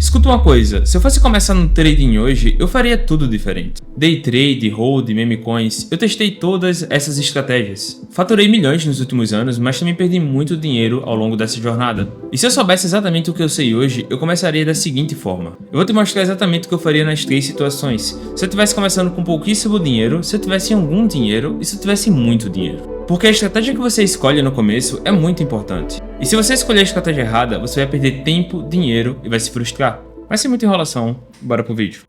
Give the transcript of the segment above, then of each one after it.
Escuta uma coisa, se eu fosse começar no trading hoje, eu faria tudo diferente. Day trade, hold, meme coins, eu testei todas essas estratégias. Faturei milhões nos últimos anos, mas também perdi muito dinheiro ao longo dessa jornada. E se eu soubesse exatamente o que eu sei hoje, eu começaria da seguinte forma. Eu vou te mostrar exatamente o que eu faria nas três situações. Se eu estivesse começando com pouquíssimo dinheiro, se eu tivesse algum dinheiro e se eu tivesse muito dinheiro. Porque a estratégia que você escolhe no começo é muito importante. E se você escolher a estratégia errada, você vai perder tempo, dinheiro e vai se frustrar. Mas sem muita enrolação, bora pro vídeo.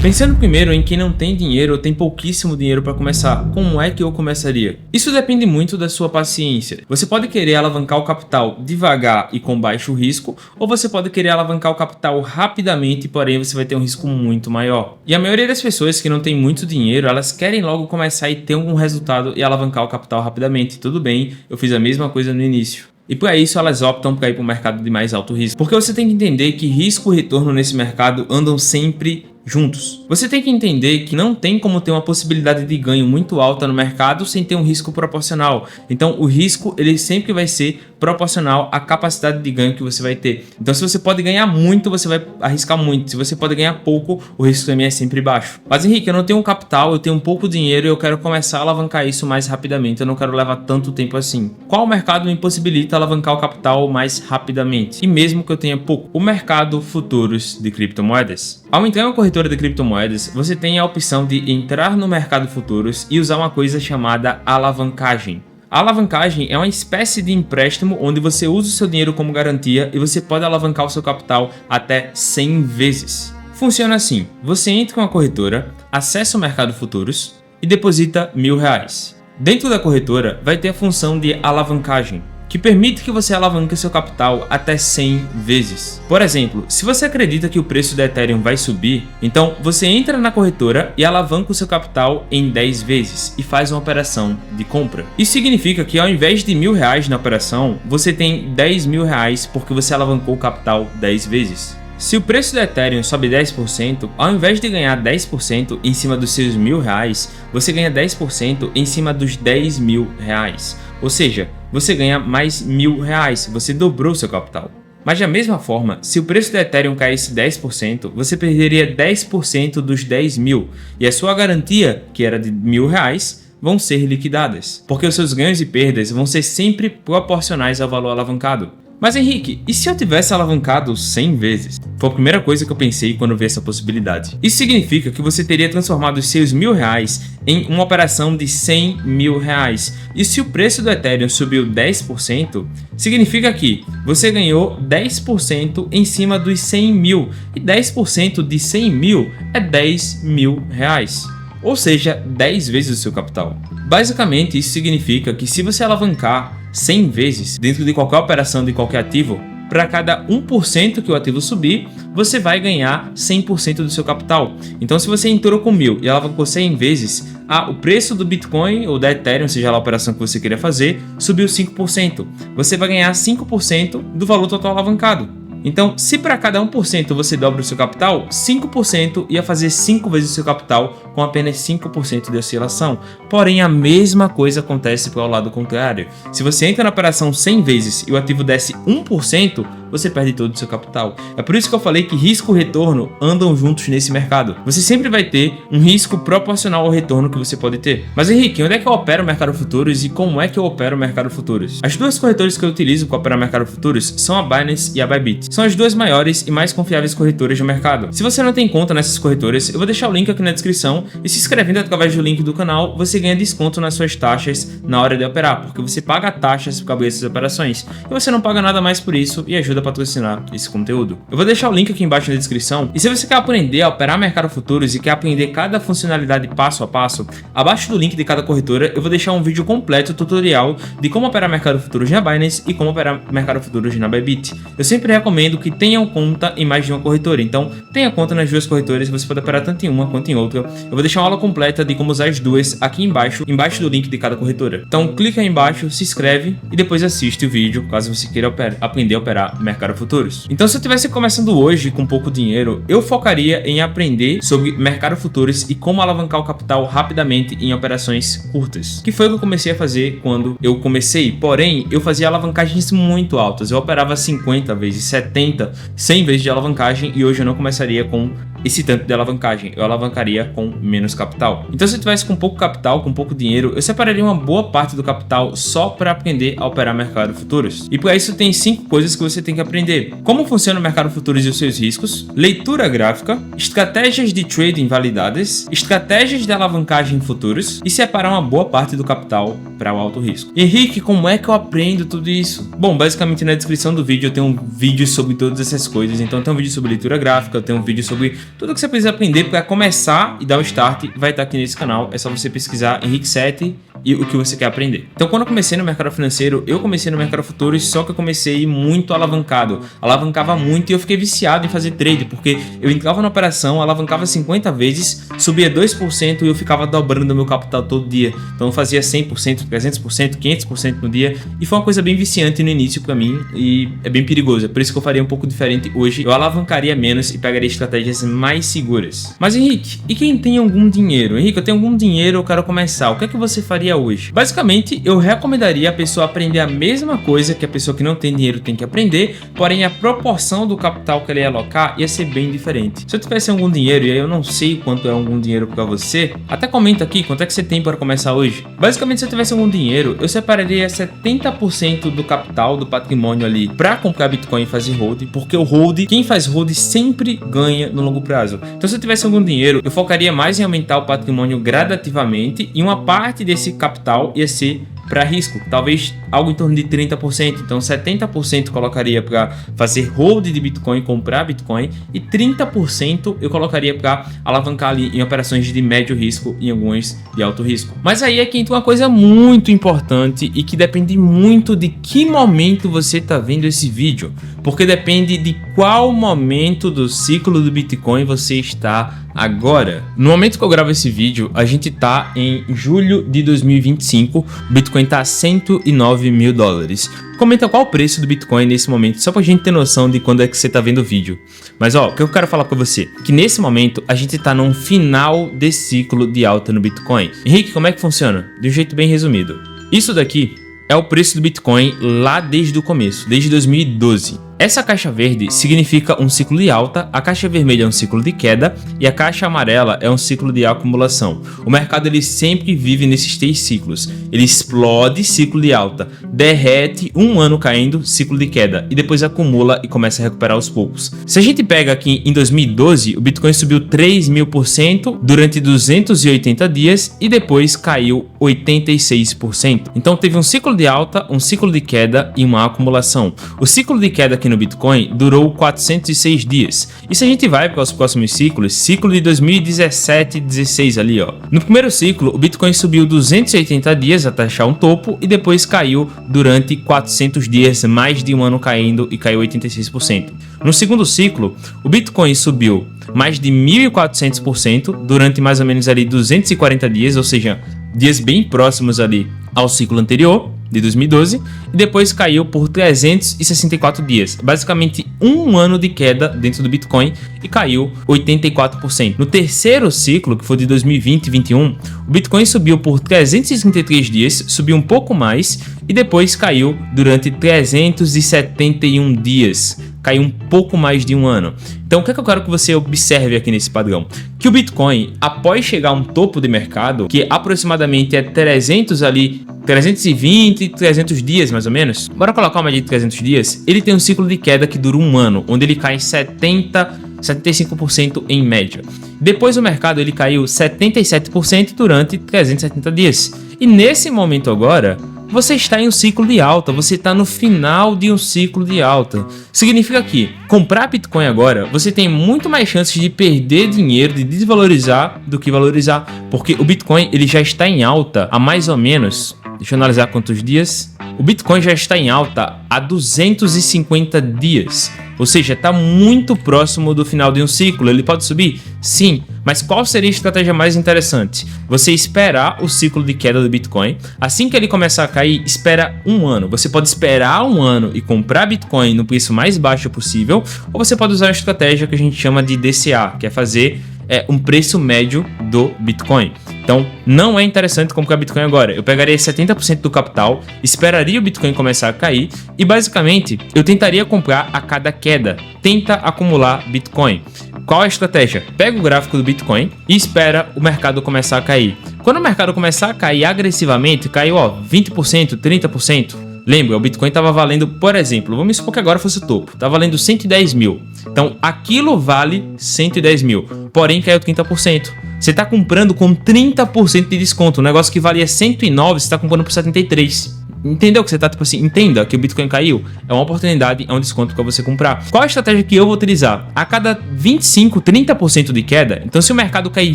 Pensando primeiro em quem não tem dinheiro ou tem pouquíssimo dinheiro para começar, como é que eu começaria? Isso depende muito da sua paciência. Você pode querer alavancar o capital devagar e com baixo risco, ou você pode querer alavancar o capital rapidamente, porém você vai ter um risco muito maior. E a maioria das pessoas que não tem muito dinheiro, elas querem logo começar e ter algum resultado e alavancar o capital rapidamente. Tudo bem, eu fiz a mesma coisa no início. E para isso elas optam por ir para o mercado de mais alto risco. Porque você tem que entender que risco e retorno nesse mercado andam sempre juntos. Você tem que entender que não tem como ter uma possibilidade de ganho muito alta no mercado sem ter um risco proporcional. Então o risco ele sempre vai ser proporcional à capacidade de ganho que você vai ter. Então se você pode ganhar muito, você vai arriscar muito. Se você pode ganhar pouco, o risco também é sempre baixo. Mas Henrique, eu não tenho um capital, eu tenho pouco dinheiro e eu quero começar a alavancar isso mais rapidamente. Eu não quero levar tanto tempo assim. Qual mercado me possibilita alavancar o capital mais rapidamente? E mesmo que eu tenha pouco? O mercado futuros de criptomoedas. Ao entrar em uma corretora de criptomoedas, você tem a opção de entrar no mercado futuros e usar uma coisa chamada alavancagem. A alavancagem é uma espécie de empréstimo onde você usa o seu dinheiro como garantia e você pode alavancar o seu capital até 100 vezes. Funciona assim, você entra com a corretora, acessa o mercado futuros e deposita R$1.000. Dentro da corretora vai ter a função de alavancagem, que permite que você alavanque seu capital até 100 vezes. Por exemplo, se você acredita que o preço da Ethereum vai subir, então você entra na corretora e alavanca o seu capital em 10 vezes e faz uma operação de compra. Isso significa que ao invés de R$1.000 na operação, você tem R$10.000 porque você alavancou o capital 10 vezes. Se o preço da Ethereum sobe 10%, ao invés de ganhar 10% em cima dos seus R$1.000, você ganha 10% em cima dos R$10.000. Ou seja, você ganha mais R$1.000, você dobrou seu capital. Mas da mesma forma, se o preço da Ethereum caísse 10%, você perderia 10% dos 10.000 e a sua garantia, que era de R$1.000, vão ser liquidadas, porque os seus ganhos e perdas vão ser sempre proporcionais ao valor alavancado. Mas Henrique, e se eu tivesse alavancado 100 vezes? Foi a primeira coisa que eu pensei quando vi essa possibilidade. Isso significa que você teria transformado os seus R$1.000 em uma operação de R$100.000. E se o preço do Ethereum subiu 10%, significa que você ganhou 10% em cima dos 100.000. E 10% de 100.000 é R$10.000. Ou seja, 10 vezes o seu capital. Basicamente, isso significa que se você alavancar 100 vezes dentro de qualquer operação de qualquer ativo, para cada 1% que o ativo subir, você vai ganhar 100% do seu capital. Então se você entrou com 1.000 e alavancou 100 vezes, o preço do Bitcoin ou da Ethereum, seja lá a operação que você queria fazer, subiu 5%. Você vai ganhar 5% do valor total alavancado. Então, se para cada 1% você dobra o seu capital, 5% ia fazer 5 vezes o seu capital com apenas 5% de oscilação. Porém, a mesma coisa acontece para o lado contrário. Se você entra na operação 100 vezes e o ativo desce 1%, você perde todo o seu capital. É por isso que eu falei que risco e retorno andam juntos nesse mercado. Você sempre vai ter um risco proporcional ao retorno que você pode ter. Mas Henrique, onde é que eu opero o mercado futuros e como é que eu opero o mercado futuros? As duas corretoras que eu utilizo para operar o mercado futuros são a Binance e a Bybit. São as duas maiores e mais confiáveis corretoras do mercado. Se você não tem conta nessas corretoras, eu vou deixar o link aqui na descrição e se inscrevendo através do link do canal, você ganha desconto nas suas taxas na hora de operar, porque você paga taxas por causa dessas operações e você não paga nada mais por isso e ajuda a patrocinar esse conteúdo. Eu vou deixar o link aqui embaixo na descrição e se você quer aprender a operar mercado futuros e quer aprender cada funcionalidade passo a passo, abaixo do link de cada corretora eu vou deixar um vídeo completo tutorial de como operar mercado futuros na Binance e como operar mercado futuros na Bybit. Eu sempre recomendo que tenham conta em mais de uma corretora, então tenha conta nas duas corretoras, você pode operar tanto em uma quanto em outra. Eu vou deixar uma aula completa de como usar as duas aqui embaixo do link de cada corretora. Então clica aí embaixo, se inscreve e depois assiste o vídeo caso você queira aprender a operar mercado futuros. Então se eu estivesse começando hoje com pouco dinheiro, eu focaria em aprender sobre mercado futuros e como alavancar o capital rapidamente em operações curtas, que foi o que eu comecei a fazer quando eu comecei. Porém, eu fazia alavancagens muito altas, eu operava 50 vezes, 70, 100 vezes de alavancagem e hoje eu não começaria com esse tanto de alavancagem, eu alavancaria com menos capital. Então se eu tivesse com pouco capital, com pouco dinheiro, eu separaria uma boa parte do capital só para aprender a operar mercado futuros. E para isso tem 5 coisas que você tem que aprender: como funciona o mercado futuros e os seus riscos, leitura gráfica, estratégias de trading validadas, estratégias de alavancagem em futuros e separar uma boa parte do capital para o alto risco. Henrique, como é que eu aprendo tudo isso? Bom, basicamente na descrição do vídeo eu tenho um vídeo sobre todas essas coisas. Então tem um vídeo sobre leitura gráfica, eu tenho um vídeo sobre tudo que você precisa aprender para começar e dar o start, vai estar aqui nesse canal. É só você pesquisar Henrique 7 e o que você quer aprender. Então quando eu comecei no mercado financeiro, eu comecei no mercado futuros, só que eu comecei muito alavancado, alavancava muito e eu fiquei viciado em fazer trade, porque eu entrava na operação, alavancava 50 vezes, subia 2% e eu ficava dobrando meu capital todo dia. Então eu fazia 100%, 300%, 500% no dia e foi uma coisa bem viciante no início para mim e é bem perigoso. É por isso que eu faria um pouco diferente hoje, eu alavancaria menos e pegaria estratégias mais seguras. Mas Henrique, e quem tem algum dinheiro? Henrique, eu tenho algum dinheiro, eu quero começar, o que é que você faria hoje? Basicamente, eu recomendaria a pessoa aprender a mesma coisa que a pessoa que não tem dinheiro tem que aprender, porém a proporção do capital que ela ia alocar ia ser bem diferente. Se eu tivesse algum dinheiro, e aí eu não sei quanto é algum dinheiro para você, até comenta aqui quanto é que você tem para começar hoje. Basicamente, se eu tivesse algum dinheiro, eu separaria 70% do capital, do patrimônio ali, para comprar Bitcoin e fazer hold, porque o hold, quem faz hold sempre ganha no longo prazo. Então se eu tivesse algum dinheiro, eu focaria mais em aumentar o patrimônio gradativamente e uma parte desse capital ia ser para risco, talvez algo em torno de 30%. Então 70% colocaria para fazer hold de Bitcoin, comprar Bitcoin, e 30% eu colocaria para alavancar ali em operações de médio risco e algumas de alto risco. Mas aí é que entra uma coisa muito importante e que depende muito de que momento você está vendo esse vídeo, porque depende de qual momento do ciclo do Bitcoin você está agora. No momento que eu gravo esse vídeo, a gente tá em julho de 2025, o Bitcoin tá a 109 mil dólares. Comenta qual o preço do Bitcoin nesse momento, só pra gente ter noção de quando é que você tá vendo o vídeo. Mas ó, o que eu quero falar pra você, que nesse momento a gente tá num final de ciclo de alta no Bitcoin. Henrique, como é que funciona? De um jeito bem resumido. Isso daqui é o preço do Bitcoin lá desde o começo, desde 2012. Essa caixa verde significa um ciclo de alta, a caixa vermelha é um ciclo de queda e a caixa amarela é um ciclo de acumulação. O mercado ele sempre vive nesses 3 ciclos. Ele explode, ciclo de alta, derrete, um ano caindo, ciclo de queda e depois acumula e começa a recuperar aos poucos. Se a gente pega aqui em 2012, o Bitcoin subiu 3.000% durante 280 dias e depois caiu 86%. Então teve um ciclo de alta, um ciclo de queda e uma acumulação. O ciclo de queda aqui no Bitcoin durou 406 dias. E se a gente vai para os próximos ciclos, ciclo de 2017 e 16 ali, ó. No primeiro ciclo, o Bitcoin subiu 280 dias até achar um topo e depois caiu durante 400 dias, mais de um ano caindo e caiu 86%. No segundo ciclo, o Bitcoin subiu mais de 1.400% durante mais ou menos ali 240 dias, ou seja, dias bem próximos ali ao ciclo anterior, de 2012, e depois caiu por 364 dias, basicamente um ano de queda dentro do Bitcoin e caiu 84%. No terceiro ciclo, que foi de 2020 e 2021, o Bitcoin subiu por 333 dias, subiu um pouco mais e depois caiu durante 371 dias, caiu um pouco mais de um ano. Então o que é que eu quero que você observe aqui nesse padrão? Que o Bitcoin, após chegar a um topo de mercado, que aproximadamente é 320, 300 dias mais ou menos, bora colocar uma média de 300 dias, ele tem um ciclo de queda que dura um ano, onde ele cai 75% em média. Depois o mercado ele caiu 77% durante 370 dias. E nesse momento agora, você está em um ciclo de alta, você está no final de um ciclo de alta. Significa que comprar Bitcoin agora, você tem muito mais chances de perder dinheiro, de desvalorizar do que valorizar, porque o Bitcoin ele já está em alta há mais ou menos Deixa eu analisar quantos dias. O Bitcoin já está em alta há 250 dias. Ou seja, está muito próximo do final de um ciclo. Ele pode subir? Sim. Mas qual seria a estratégia mais interessante? Você esperar o ciclo de queda do Bitcoin. Assim que ele começar a cair, espera um ano. Você pode esperar um ano e comprar Bitcoin no preço mais baixo possível. Ou você pode usar uma estratégia que a gente chama de DCA, que é fazer um preço médio do Bitcoin. Então, não é interessante comprar Bitcoin agora. Eu pegaria 70% do capital, esperaria o Bitcoin começar a cair e, basicamente, eu tentaria comprar a cada queda. Tenta acumular Bitcoin. Qual a estratégia? Pega o gráfico do Bitcoin e espera o mercado começar a cair. Quando o mercado começar a cair agressivamente, caiu 20%, 30%. Lembra, o Bitcoin estava valendo, por exemplo, vamos supor que agora fosse o topo, está valendo 110 mil. Então, aquilo vale 110 mil, porém caiu 30%. Você está comprando com 30% de desconto, um negócio que valia 109, você está comprando por 73. Entendeu que você tá tipo assim, entenda que o Bitcoin caiu, é uma oportunidade, é um desconto para você comprar. Qual a estratégia que eu vou utilizar? A cada 25, 30% de queda, então se o mercado cair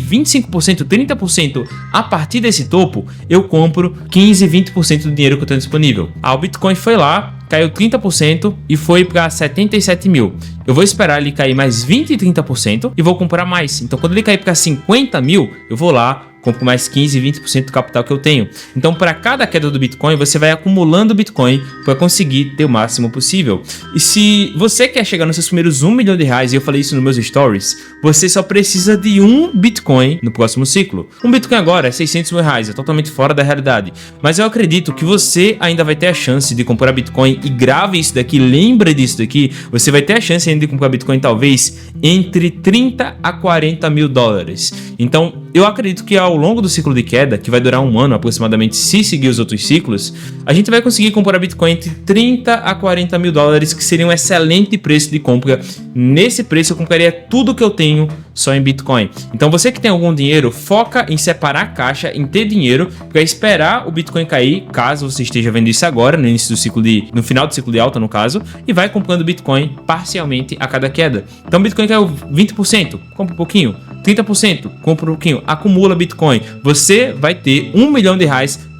25%, 30% a partir desse topo, eu compro 15, 20% do dinheiro que eu tenho disponível. O Bitcoin foi lá, caiu 30% e foi para 77 mil. Eu vou esperar ele cair mais 20 e 30% e vou comprar mais. Então quando ele cair para 50 mil, eu vou lá, compro mais 15 e 20% do capital que eu tenho. Então, para cada queda do Bitcoin, você vai acumulando Bitcoin para conseguir ter o máximo possível. E se você quer chegar nos seus primeiros R$1 milhão, e eu falei isso nos meus stories, você só precisa de um Bitcoin no próximo ciclo. Um Bitcoin agora é R$600 mil, é totalmente fora da realidade. Mas eu acredito que você ainda vai ter a chance de comprar Bitcoin e grave isso daqui, lembre disso daqui, você vai ter a chance ainda de comprar Bitcoin talvez entre 30 a 40 mil dólares. Então, eu acredito que ao longo do ciclo de queda, que vai durar um ano aproximadamente se seguir os outros ciclos, a gente vai conseguir comprar Bitcoin entre 30 a 40 mil dólares, que seria um excelente preço de compra. Nesse preço eu compraria tudo que eu tenho só em Bitcoin. Então você que tem algum dinheiro, foca em separar a caixa, em ter dinheiro, para esperar o Bitcoin cair, caso você esteja vendo isso agora, no início do ciclo no final do ciclo de alta no caso, e vai comprando Bitcoin parcialmente a cada queda. Então Bitcoin caiu 20%, compra um pouquinho, 30%, compra um pouquinho, acumula Bitcoin. Você vai ter R$1 milhão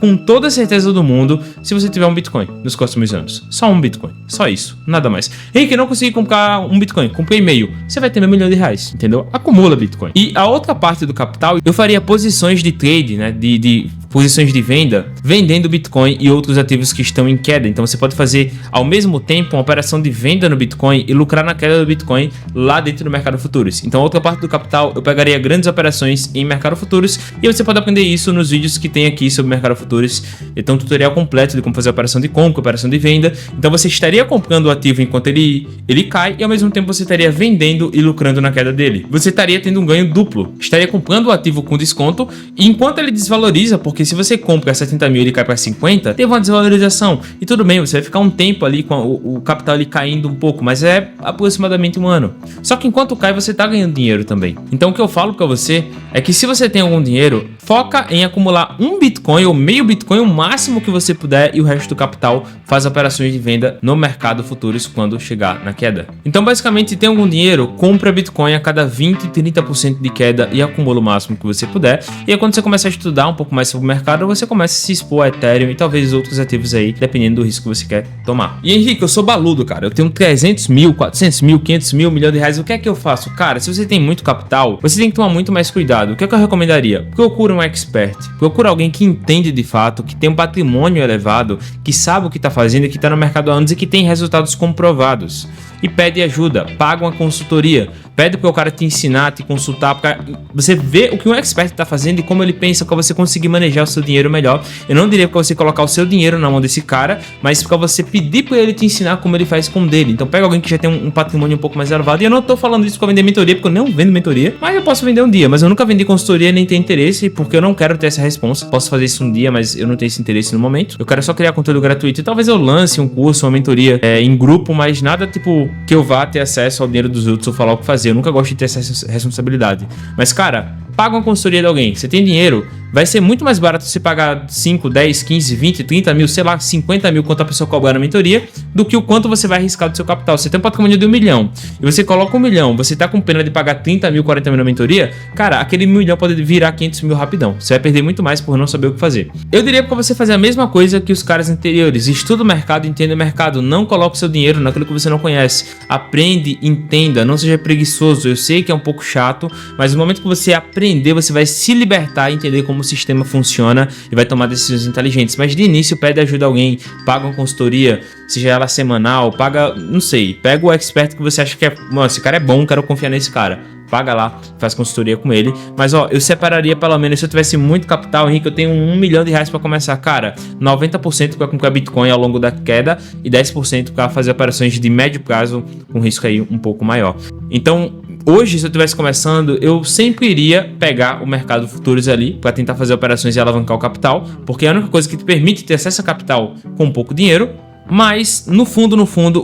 com toda a certeza do mundo se você tiver um Bitcoin nos próximos anos. Só um Bitcoin, só isso, nada mais. Henrique, não consegui comprar um Bitcoin, comprei meio. Você vai ter R$1 milhão, entendeu? Acumula Bitcoin. E a outra parte do capital, eu faria posições de trade, né, de posições de venda, vendendo Bitcoin e outros ativos que estão em queda. Então você pode fazer ao mesmo tempo uma operação de venda no Bitcoin e lucrar na queda do Bitcoin lá dentro do mercado futuros. Então outra parte do capital, eu pegaria grandes operações em mercado futuros e você pode aprender isso nos vídeos que tem aqui sobre mercado futuros. Então um tutorial completo de como fazer operação de compra, operação de venda. Então você estaria comprando o ativo enquanto ele cai e ao mesmo tempo você estaria vendendo e lucrando na queda dele. Você estaria tendo um ganho duplo. Estaria comprando o ativo com desconto e enquanto ele desvaloriza, porque se você compra a 70 mil e ele cai para 50, teve uma desvalorização. E tudo bem, você vai ficar um tempo ali com o capital ali caindo um pouco, mas é aproximadamente um ano. Só que enquanto cai, você está ganhando dinheiro também. Então o que eu falo para você é que se você tem algum dinheiro, foca em acumular um Bitcoin ou meio Bitcoin, o máximo que você puder, e o resto do capital faz operações de venda no mercado futuros quando chegar na queda. Então basicamente, se tem algum dinheiro, compra Bitcoin a cada 20, 30% de queda e acumula o máximo que você puder. E aí quando você começar a estudar um pouco mais sobre o mercado, você começa a se expor a Ethereum e talvez outros ativos aí, dependendo do risco que você quer tomar. E Henrique, eu sou baludo, cara. Eu tenho 300 mil, 400 mil, 500 mil, R$1 milhão. O que é que eu faço? Cara, se você tem muito capital, você tem que tomar muito mais cuidado. O que é que eu recomendaria? Procura um expert. Procura alguém que entende de fato, que tem um patrimônio elevado, que sabe o que está fazendo, que está no mercado há anos e que tem resultados comprovados. E pede ajuda, paga uma consultoria, pede para o cara te ensinar, te consultar, para você ver o que um expert está fazendo e como ele pensa, para você conseguir manejar o seu dinheiro melhor. Eu não diria para você colocar o seu dinheiro na mão desse cara, mas para você pedir para ele te ensinar como ele faz com o dele. Então pega alguém que já tem um patrimônio um pouco mais elevado, e eu não estou falando isso para vender mentoria, porque eu não vendo mentoria, mas eu posso vender um dia, mas eu nunca vendi consultoria nem tenho interesse, porque eu não quero ter essa responsa. Posso fazer isso um dia, mas eu não tenho esse interesse no momento. Eu quero só criar conteúdo gratuito e talvez eu lance um curso, uma mentoria em grupo, mas nada tipo que eu vá ter acesso ao dinheiro dos outros ou falar o que fazer. Eu nunca gosto de ter essa responsabilidade. Mas, cara, paga uma consultoria de alguém. Você tem dinheiro, vai ser muito mais barato você pagar 5, 10, 15, 20, 30 mil, sei lá, 50 mil quanto a pessoa cobra na mentoria, do que o quanto você vai arriscar do seu capital. Você tem um patrimônio de 1 milhão e você coloca 1 milhão, você tá com pena de pagar 30 mil, 40 mil na mentoria, cara, aquele 1 milhão pode virar 500 mil rapidão. Você vai perder muito mais por não saber o que fazer. Eu diria para você fazer a mesma coisa que os caras anteriores. Estuda o mercado, entenda o mercado. Não coloque seu dinheiro naquilo que você não conhece. Aprende, entenda, não seja preguiçoso. Eu sei que é um pouco chato, mas no momento que você aprender, você vai se libertar e entender como o sistema funciona e vai tomar decisões inteligentes. Mas de início, pede ajuda a alguém, paga uma consultoria, seja ela semanal, paga, não sei, pega o expert que você acha que é, mano, esse cara é bom, quero confiar nesse cara. Paga lá, faz consultoria com ele. Mas ó, eu separaria pelo menos, se eu tivesse muito capital, Henrique, eu tenho 1 milhão de reais para começar, cara, 90% para comprar Bitcoin ao longo da queda e 10% para fazer operações de médio prazo com risco aí um pouco maior. Então, hoje, se eu estivesse começando, eu sempre iria pegar o mercado futuros ali para tentar fazer operações e alavancar o capital, porque é a única coisa que te permite ter acesso a capital com pouco dinheiro. Mas, no fundo,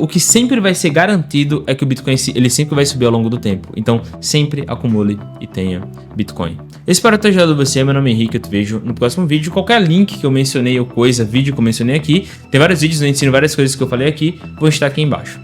o que sempre vai ser garantido é que o Bitcoin ele sempre vai subir ao longo do tempo. Então, sempre acumule e tenha Bitcoin. Eu espero ter ajudado você. Meu nome é Henrique, eu te vejo no próximo vídeo. Qualquer link que eu mencionei ou vídeo que eu mencionei aqui, tem vários vídeos, eu ensino várias coisas que eu falei aqui, vou estar aqui embaixo.